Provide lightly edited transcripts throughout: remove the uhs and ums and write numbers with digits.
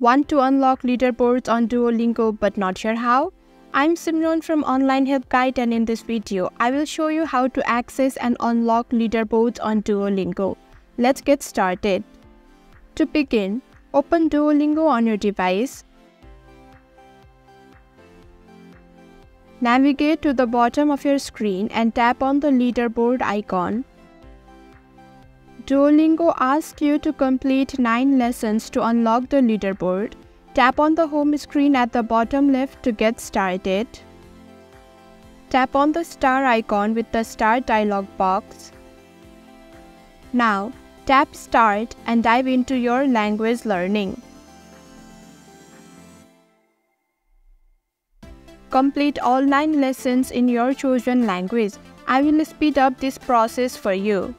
Want to unlock leaderboards on Duolingo but not sure how? I'm Simran from Online Help Guide, and in this video, I will show you how to access and unlock leaderboards on Duolingo. Let's get started. To begin, open Duolingo on your device. Navigate to the bottom of your screen and tap on the leaderboard icon. Duolingo asks you to complete 9 lessons to unlock the leaderboard. Tap on the home screen at the bottom left to get started. Tap on the star icon with the Start dialog box. Now, tap Start and dive into your language learning. Complete all 9 lessons in your chosen language. I will speed up this process for you.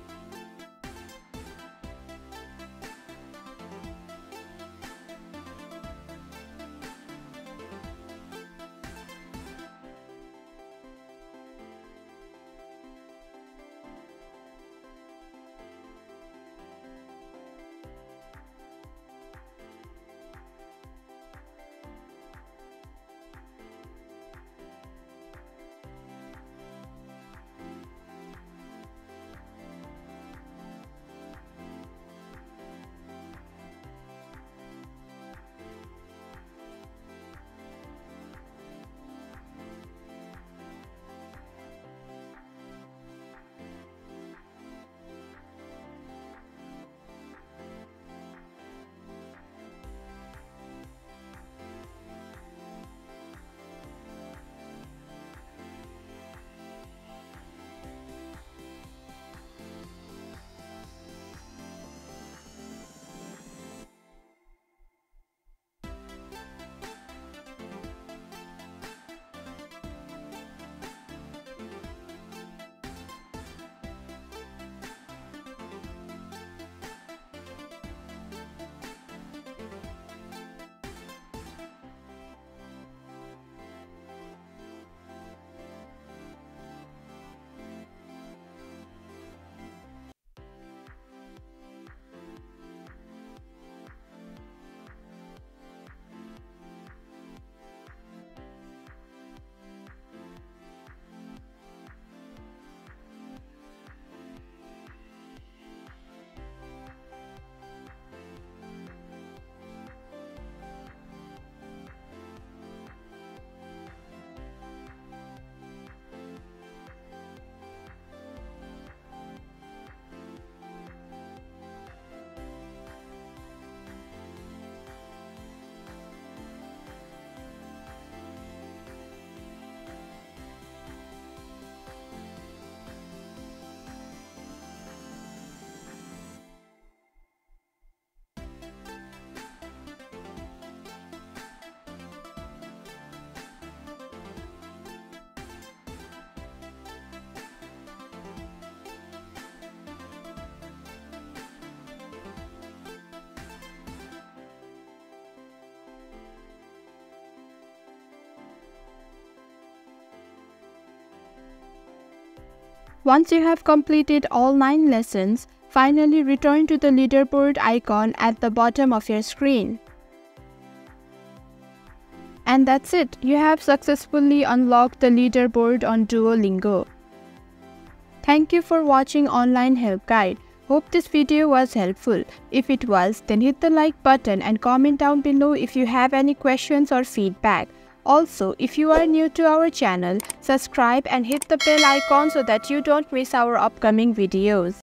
Once you have completed all 9 lessons, finally return to the leaderboard icon at the bottom of your screen. And that's it, you have successfully unlocked the leaderboard on Duolingo. Thank you for watching Online Help Guide. Hope this video was helpful. If it was, then hit the like button and comment down below if you have any questions or feedback. Also, if you are new to our channel, subscribe and hit the bell icon so that you don't miss our upcoming videos.